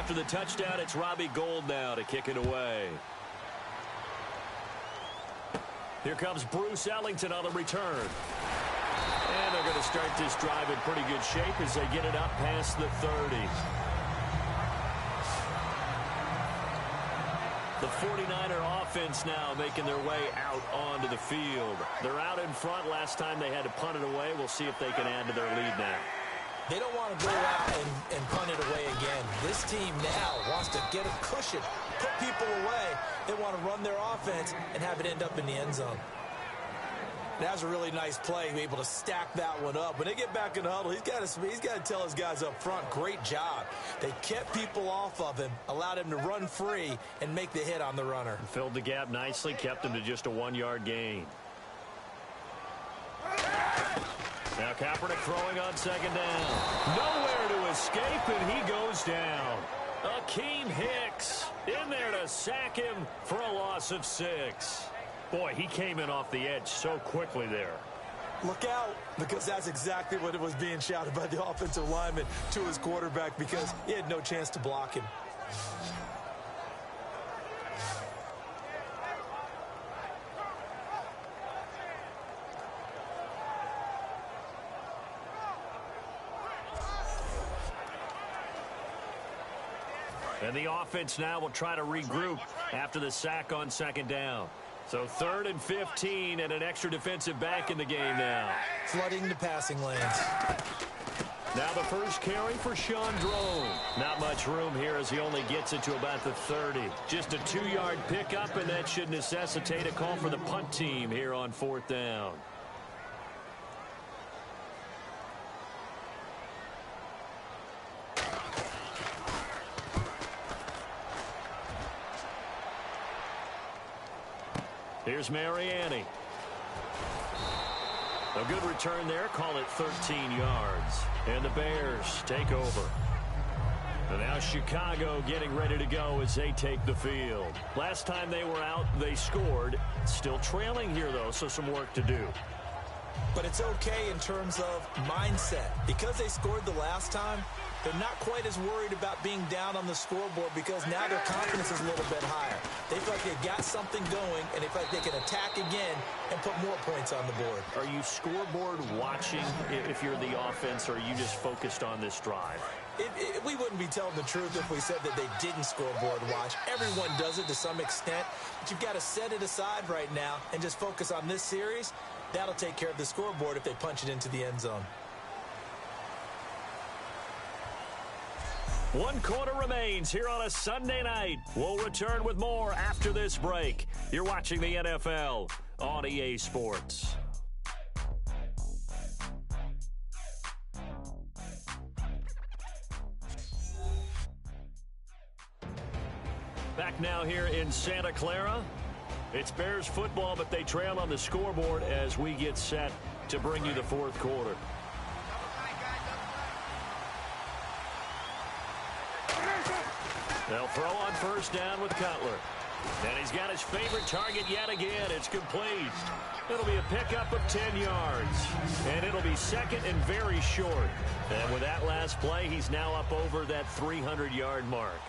After the touchdown, it's Robbie Gould now to kick it away. Here comes Bruce Ellington on the return. And they're going to start this drive in pretty good shape as they get it up past the 30. The 49er offense now making their way out onto the field. They're out in front. Last time they had to punt it away. We'll see if they can add to their lead now. They don't want to go out and punt it away again. This team now wants to get a cushion, put people away. They want to run their offense and have it end up in the end zone. That was a really nice play, be able to stack that one up. When they get back in the huddle, he's got to tell his guys up front, great job. They kept people off of him, allowed him to run free and make the hit on the runner. Filled the gap nicely, kept him to just a 1-yard gain. Now Kaepernick throwing on second down. Nowhere to escape, and he goes down. Akeem Hicks in there to sack him for a loss of 6. Boy, he came in off the edge so quickly there. Look out, because that's exactly what it was being shouted by the offensive lineman to his quarterback, because he had no chance to block him. And the offense now will try to regroup after the sack on second down. So 3rd and 15 and an extra defensive back in the game now. Flooding the passing lanes. Now the first carry for Sean Drone. Not much room here as he only gets it to about the 30. Just a 2-yard pickup, and that should necessitate a call for the punt team here on 4th down. Here's Mariani. A good return there. Call it 13 yards. And the Bears take over. And now Chicago getting ready to go as they take the field. Last time they were out, they scored. Still trailing here, though, so some work to do. But it's okay in terms of mindset. Because they scored the last time, they're not quite as worried about being down on the scoreboard because now their confidence is a little bit higher. They feel like they've got something going, and they feel like they can attack again and put more points on the board. Are you scoreboard watching if you're the offense, or are you just focused on this drive? We wouldn't be telling the truth if we said that they didn't scoreboard watch. Everyone does it to some extent, but you've got to set it aside right now and just focus on this series. That'll take care of the scoreboard if they punch it into the end zone. 1 quarter remains here on a Sunday night. We'll return with more after this break. You're watching the NFL on EA Sports. Back now here in Santa Clara. It's Bears football, but they trail on the scoreboard as we get set to bring you the 4th quarter. They'll throw on first down with Cutler. And he's got his favorite target yet again. It's complete. It'll be a pickup of 10 yards. And it'll be second and very short. And with that last play, he's now up over that 300-yard mark.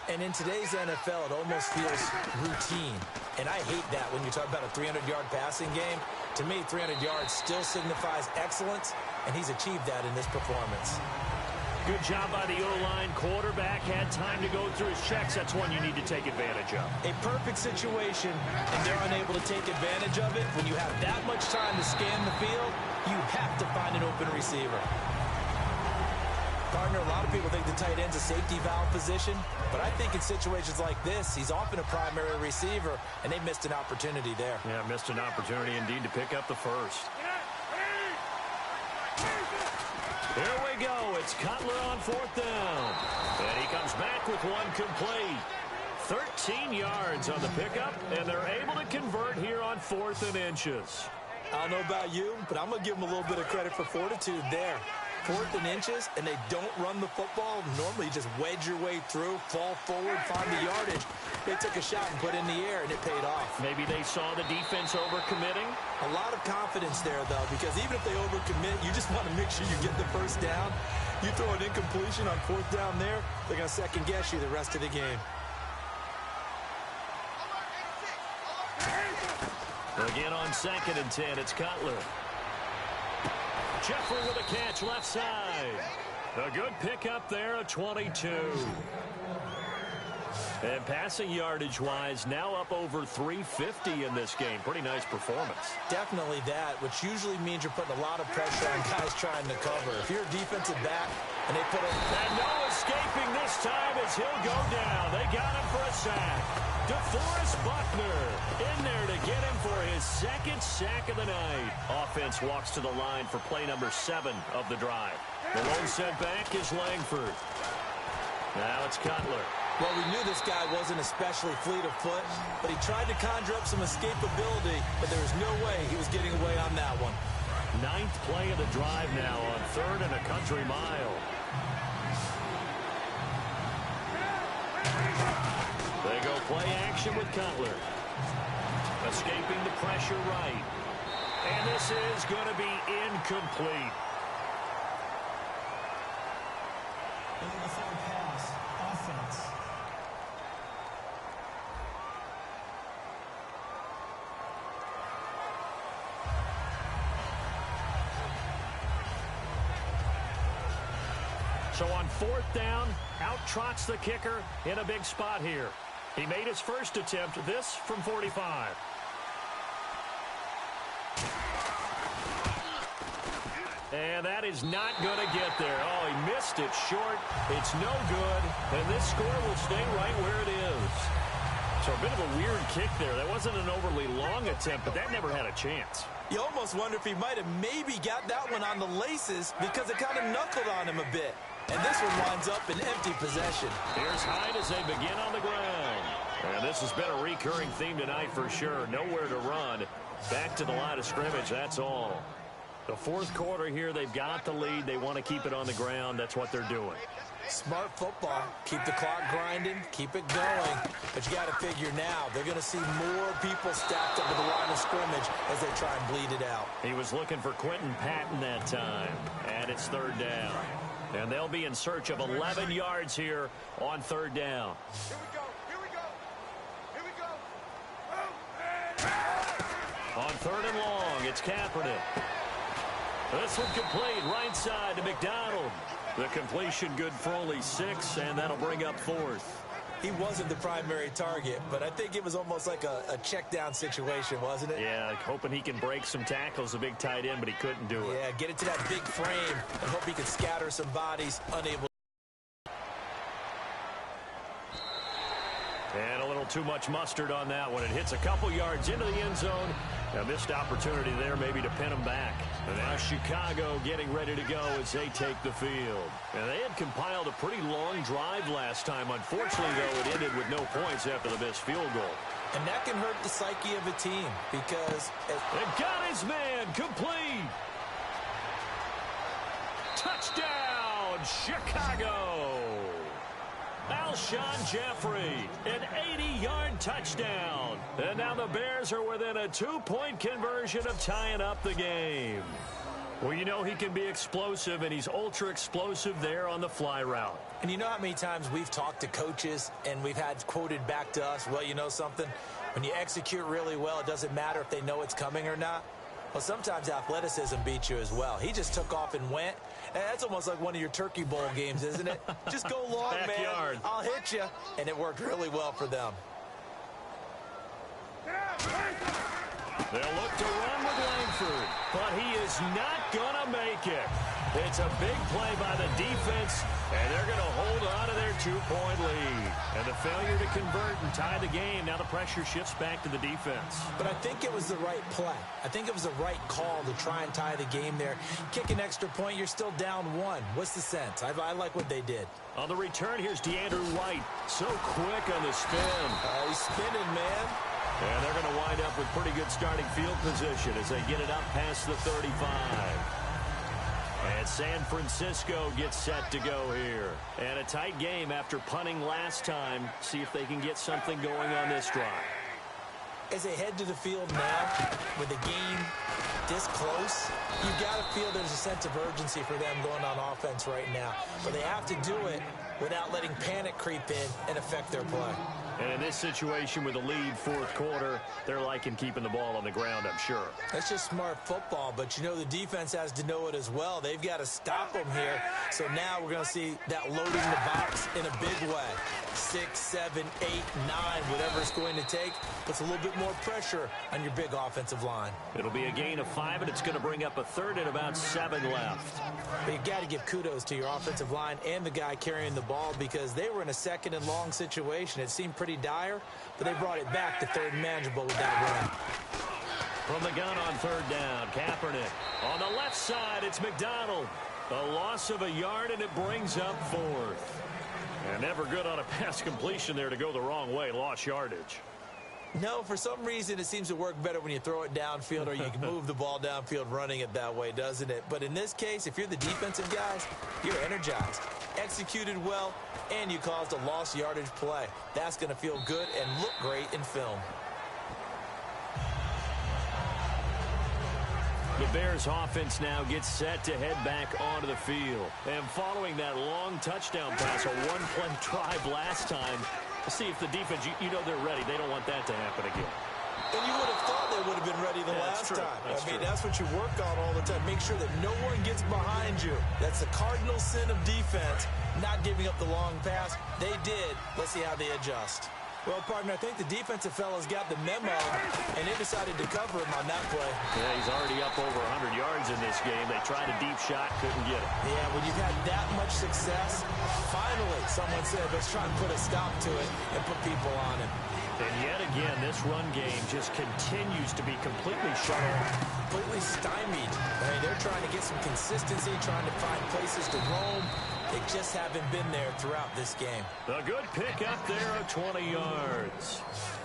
And in today's NFL, it almost feels routine. And I hate that when you talk about a 300-yard passing game. To me, 300 yards still signifies excellence, and he's achieved that in this performance. Good job by the O-line. Quarterback had time to go through his checks. That's one you need to take advantage of. A perfect situation, and they're unable to take advantage of it. When you have that much time to scan the field, you have to find an open receiver. Partner, a lot of people think the tight end's a safety valve position, but I think in situations like this, he's often a primary receiver, and they missed an opportunity there. Yeah, missed an opportunity indeed to pick up the first. Here we go. It's Cutler on 4th down. And he comes back with one complete. 13 yards on the pickup, and they're able to convert here on 4th and inches. I don't know about you, but I'm going to give them a little bit of credit for fortitude there. 4th and inches, and they don't run the football. Normally, you just wedge your way through, fall forward, find the yardage. They took a shot and put it in the air, and it paid off. Maybe they saw the defense overcommitting. A lot of confidence there, though, because even if they overcommit, you just want to make sure you get the first down. You throw an incompletion on 4th down there, they're going to second-guess you the rest of the game. Again on 2nd and 10, it's Cutler. Jeffrey with a catch left side. A good pickup there, a 22. And passing yardage-wise, now up over 350 in this game. Pretty nice performance. Definitely that, which usually means you're putting a lot of pressure on guys trying to cover. If you're a defensive back and they put a... And no escaping this time as he'll go down. They got him for a sack. DeForest Buckner in there to get him for his 2nd sack of the night. Offense walks to the line for play number 7 of the drive. The lone setback is Langford. Now it's Cutler. Well, we knew this guy wasn't especially fleet of foot, but he tried to conjure up some escapability, but there was no way he was getting away on that one. 9th play of the drive now on 3rd and a country mile. They go play action with Cutler. Escaping the pressure right. And this is going to be incomplete. Pass, offense. So on 4th down, out trots the kicker in a big spot here. He made his first attempt, this from 45. And that is not going to get there. Oh, he missed it short. It's no good. And this score will stay right where it is. So a bit of a weird kick there. That wasn't an overly long attempt, but that never had a chance. You almost wonder if he might have maybe got that one on the laces because it kind of knuckled on him a bit. And this one winds up in empty possession. Here's Hyde as they begin on the ground. And this has been a recurring theme tonight for sure. Nowhere to run. Back to the line of scrimmage, that's all. The 4th quarter here, they've got the lead. They want to keep it on the ground. That's what they're doing. Smart football. Keep the clock grinding. Keep it going. But you got to figure now, they're going to see more people stacked up at the line of scrimmage as they try and bleed it out. He was looking for Quentin Patton that time. And it's 3rd down. And they'll be in search of 11 yards here on 3rd down. Here we go. Here we go. Here we go. On 3rd and long, it's Kaepernick. This one complete, right side to McDonald. The completion good for only 6, and that'll bring up 4th. He wasn't the primary target, but I think it was almost like a check down situation, wasn't it? Yeah, hoping he can break some tackles, a big tight end, but he couldn't do it. Yeah, get it to that big frame and hope he can scatter some bodies, unable. And a little too much mustard on that one. It hits a couple yards into the end zone. A missed opportunity there maybe to pin him back. And now Chicago getting ready to go as they take the field. And they had compiled a pretty long drive last time. Unfortunately, though, it ended with no points after the missed field goal. And that can hurt the psyche of a team because... They got his man complete. Touchdown, Chicago. Alshon Jeffrey, an 80-yard touchdown. And now the Bears are within a 2-point conversion of tying up the game. Well, you know he can be explosive, and he's ultra-explosive there on the fly route. And you know how many times we've talked to coaches and we've had quoted back to us, well, you know something? When you execute really well, it doesn't matter if they know it's coming or not. Well, sometimes athleticism beats you as well. He just took off and went. And that's almost like one of your Turkey Bowl games, isn't it? Just go long, Backyard. man. I'll hit you. And it worked really well for them. They'll look to run with Langford, but he is not going to make it. It's a big play by the defense, and they're going to hold on to their 2-point lead. And the failure to convert and tie the game, now the pressure shifts back to the defense. But I think it was the right play. I think it was the right call to try and tie the game there. Kick an extra point, you're still down 1. What's the sense? I like what they did. On the return, here's DeAndre White. So quick on the spin. He's spinning, man. And they're going to wind up with pretty good starting field position as they get it up past the 35. And San Francisco gets set to go here. And a tight game after punting last time. See if they can get something going on this drive. As they head to the field now with the game this close, you got to feel there's a sense of urgency for them going on offense right now. But they have to do it without letting panic creep in and affect their play. And in this situation with a lead fourth quarter, they're liking keeping the ball on the ground, I'm sure. That's just smart football, but you know the defense has to know it as well. They've got to stop them here. So now we're going to see that loading the box in a big way. 6, 7, 8, 9, whatever it's going to take, puts a little bit more pressure on your big offensive line. It'll be a gain of 5, and it's going to bring up a third and about 7 left. But you got to give kudos to your offensive line and the guy carrying the ball because they were in a second and long situation. It seemed pretty dire, but they brought it back to third and manageable with that run. From the gun on third down, Kaepernick. On the left side, it's McDonald. A loss of a yard, and it brings up fourth. And never good on a pass completion there to go the wrong way. Lost yardage. No, for some reason, it seems to work better when you throw it downfield or you can move the ball downfield running it that way, doesn't it? But in this case, if you're the defensive guys, you're energized, executed well, and you caused a lost yardage play. That's going to feel good and look great in film. The Bears offense now gets set to head back onto the field. And following that long touchdown pass, a one-play drive last time, see if the defense, you know they're ready. They don't want that to happen again. And you would have thought they would have been ready the last time. That's what you work on all the time. Make sure that no one gets behind you. That's the cardinal sin of defense, not giving up the long pass. They did. Let's see how they adjust. Well, partner, I think the defensive fellas got the memo, and they decided to cover him on that play. Yeah, he's already up over 100 yards in this game. They tried a deep shot, couldn't get it. Yeah, when you've had that much success, finally someone said, let's try and put a stop to it and put people on him. And yet again, this run game just continues to be completely shut off. Completely stymied. I mean, they're trying to get some consistency, trying to find places to roam. They just haven't been there throughout this game. A good pick up there of 20 yards.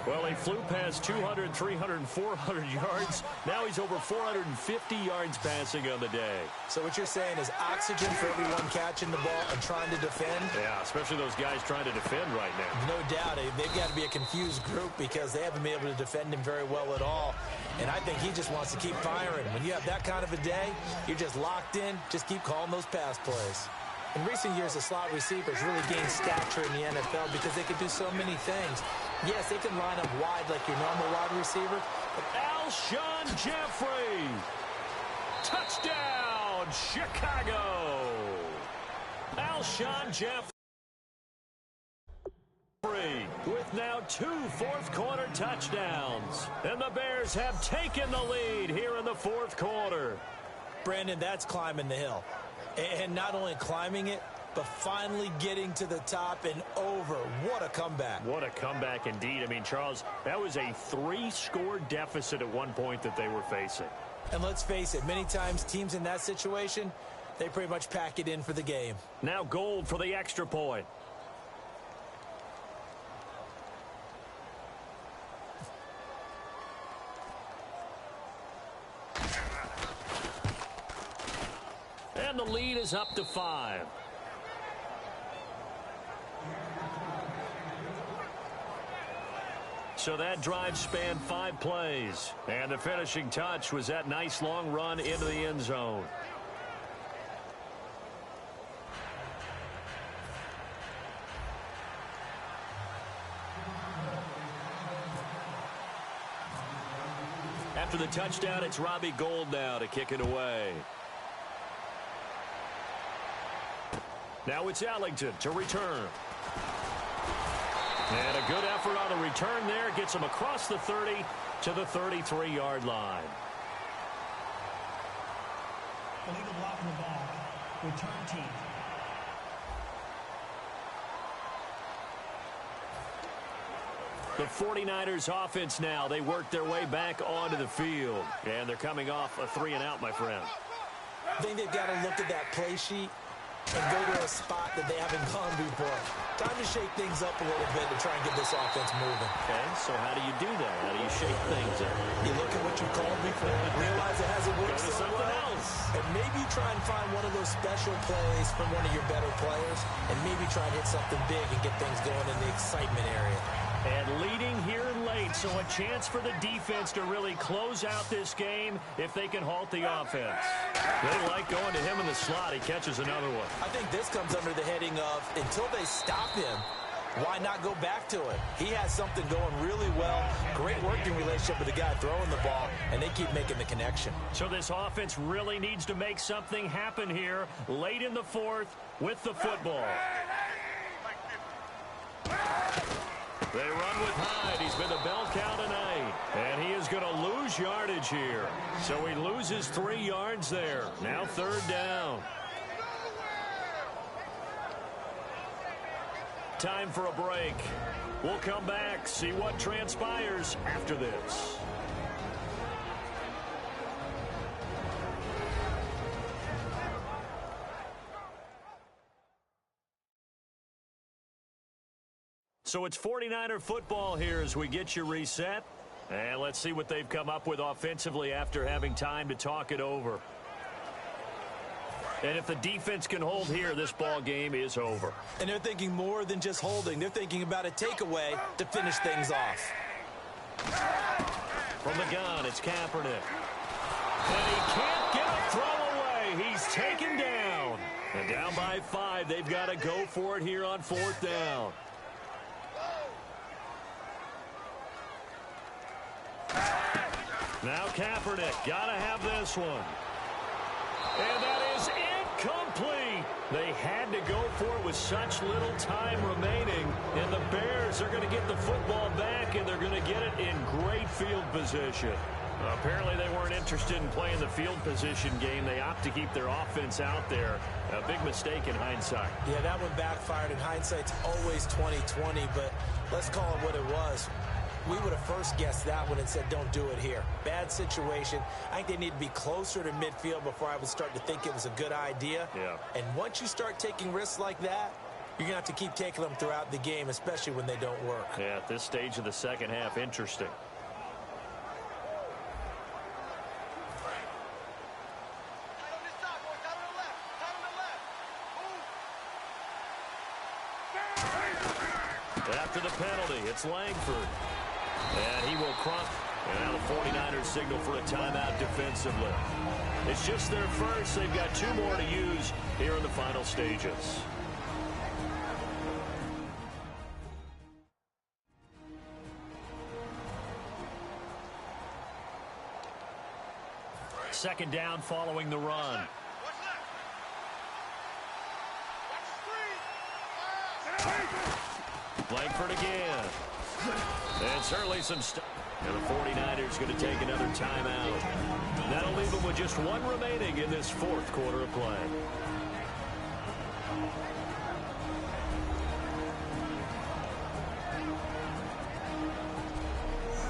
Well, he flew past 200, 300, and 400 yards. Now he's over 450 yards passing on the day. So what you're saying is oxygen for everyone catching the ball and trying to defend? Yeah, especially those guys trying to defend right now. No doubt. They've got to be a confused group because they haven't been able to defend him very well at all. And I think he just wants to keep firing. When you have that kind of a day, you're just locked in. Just keep calling those pass plays. In recent years, the slot receivers really gained stature in the NFL because they could do so many things. Yes, they can line up wide like your normal wide receiver. But Alshon Jeffrey. Touchdown, Chicago. Alshon Jeffrey with now 2 fourth-quarter touchdowns. And the Bears have taken the lead here in the fourth quarter. Brandon, that's climbing the hill. And not only climbing it, but finally getting to the top and over. What a comeback. What a comeback indeed. I mean, Charles, that was a 3-score deficit at one point that they were facing. And let's face it, many times teams in that situation, they pretty much pack it in for the game. Now Gold for the extra point. And the lead is up to 5. So that drive spanned 5 plays. And the finishing touch was that nice long run into the end zone. After the touchdown, it's Robbie Gould now to kick it away. Now it's Ellington to return. And a good effort on the return there. Gets him across the 30 to the 33-yard line. Illegal block in the back. Return team. The 49ers offense now. They work their way back onto the field. And they're coming off a 3-and-out, my friend. I think they've got to look at that play sheet and go to a spot that they haven't gone before. Time to shake things up a little bit to try and get this offense moving. Okay, so how do you do that? How do you shake things up? You look at what you called before, realize it hasn't worked Go to so something well, else. and maybe try and find one of those special plays from one of your better players, and maybe try and hit something big and get things going in the excitement area. And leading here in late, so a chance for the defense to really close out this game if they can halt the offense. They like going to him in the slot. He catches another one. I think this comes under the heading of until they stop him, why not go back to it? He has something going really well. Great working relationship with the guy throwing the ball, and they keep making the connection. So this offense really needs to make something happen here late in the fourth with the football. They run with Hyde. He's been the bell cow tonight. And he is going to lose yardage here. So he loses 3 yards there. Now 3rd down. Time for a break. We'll come back, see what transpires after this. So it's 49er football here as we get you reset. And let's see what they've come up with offensively after having time to talk it over. And if the defense can hold here, this ball game is over. And they're thinking more than just holding. They're thinking about a takeaway to finish things off. From the gun, it's Kaepernick. And he can't get a throw away. He's taken down. And down by 5. They've got to go for it here on 4th down. Now Kaepernick, got to have this one. And that is incomplete. They had to go for it with such little time remaining. And the Bears are going to get the football back, and they're going to get it in great field position. Apparently they weren't interested in playing the field position game. They opt to keep their offense out there. A big mistake in hindsight. Yeah, that one backfired. In hindsight's always 20/20, but let's call it what it was. We would have first guessed that one and said, don't do it here. Bad situation. I think they need to be closer to midfield before I would start to think it was a good idea. Yeah. And once you start taking risks like that, you're going to have to keep taking them throughout the game, especially when they don't work. Yeah, at this stage of the second half, interesting. After the penalty, it's Langford. And he will crump. And now the 49ers signal for a timeout defensively. It's just their first. They've got 2 more to use here in the final stages. Second down following the run. Langford again. And certainly some stuff. And the 49ers going to take another timeout. That'll leave them with just 1 remaining in this 4th quarter of play.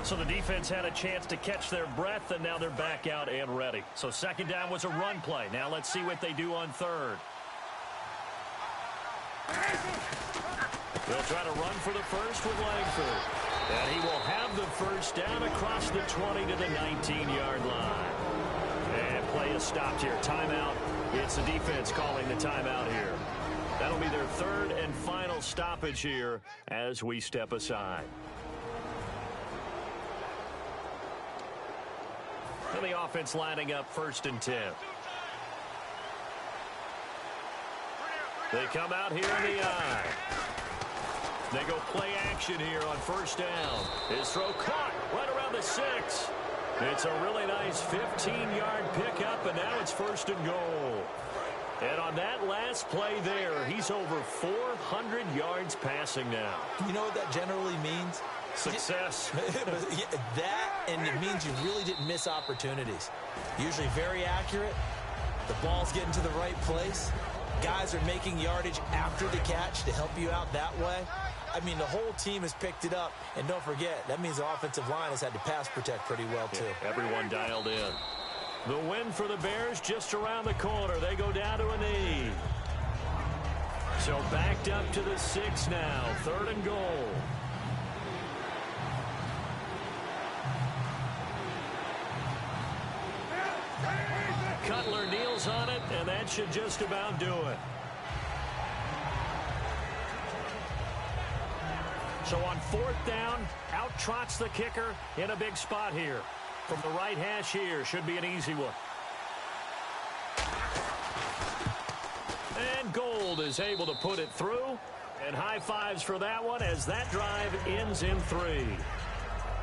So the defense had a chance to catch their breath, and now they're back out and ready. So second down was a run play. Now let's see what they do on 3rd. They'll try to run for the first with Langford. And he will have the first down across the 20 to the 19-yard line. And play is stopped here. Timeout. It's the defense calling the timeout here. That'll be their 3rd and final stoppage here as we step aside. And the offense lining up 1st and 10. They come out here in the eye. They go play action here on 1st down. His throw caught right around the 6. It's a really nice 15-yard pickup, and now it's 1st and goal. And on that last play there, he's over 400 yards passing now. You know what that generally means? Success. That, and it means you really didn't miss opportunities. Usually very accurate. The ball's getting to the right place. Guys are making yardage after the catch to help you out that way. I mean, the whole team has picked it up. And don't forget, that means the offensive line has had to pass protect pretty well, too. Yeah, everyone dialed in. The win for the Bears just around the corner. They go down to a knee. So backed up to the 6 now. 3rd and goal. Cutler kneels on it, and that should just about do it. So on 4th down, out trots the kicker in a big spot here. From the right hash here, should be an easy one. And Gold is able to put it through. And high fives for that one as that drive ends in 3.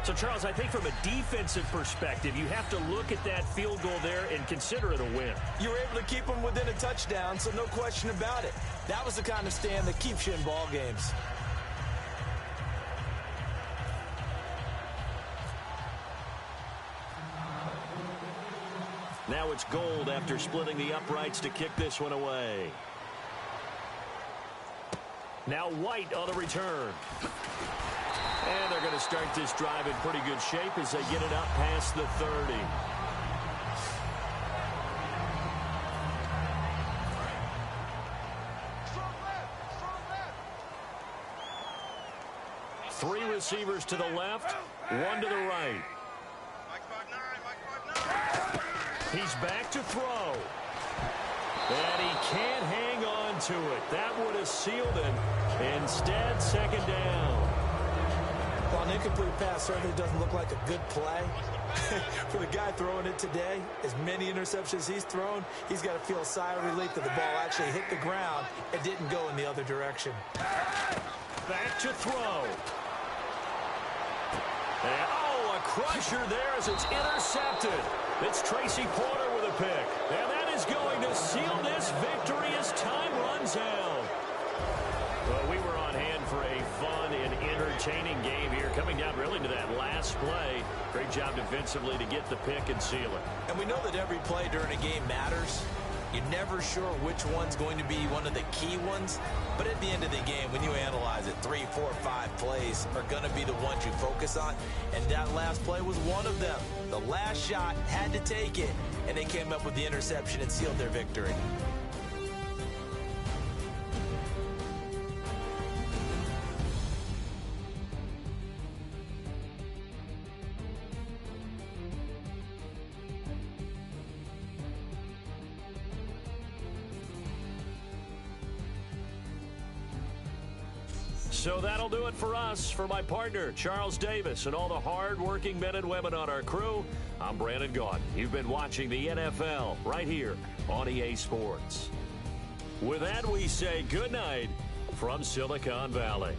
So, Charles, I think from a defensive perspective, you have to look at that field goal there and consider it a win. You were able to keep them within a touchdown, so no question about it. That was the kind of stand that keeps you in ball games. Now it's Gold after splitting the uprights to kick this one away. Now White on the return. And they're going to start this drive in pretty good shape as they get it up past the 30. Strong left. Strong left. 3 receivers to the left, 1 to the right. Mike 5'9", Mike 5'9". He's back to throw. And he can't hang on to it. That would have sealed him. Instead, 2nd down. While an incomplete pass certainly doesn't look like a good play, for the guy throwing it today, as many interceptions he's thrown, he's got to feel a sigh of relief that the ball actually hit the ground and didn't go in the other direction. Back to throw. And, a crusher there as it's intercepted. It's Tracy Porter with a pick. And that is going to seal this victory as time runs out. Well, we were on hand for a fun and entertaining game here, coming down really to that last play. Great job defensively to get the pick and seal it. And we know that every play during a game matters. You're never sure which one's going to be one of the key ones. But at the end of the game, when you analyze it, 3, 4, 5 plays are going to be the ones you focus on. And that last play was one of them. The last shot had to take it, and they came up with the interception and sealed their victory. So that'll do it for us. For my partner, Charles Davis, and all the hard-working men and women on our crew, I'm Brandon Gaudin. You've been watching the NFL right here on EA Sports. With that, we say good night from Silicon Valley.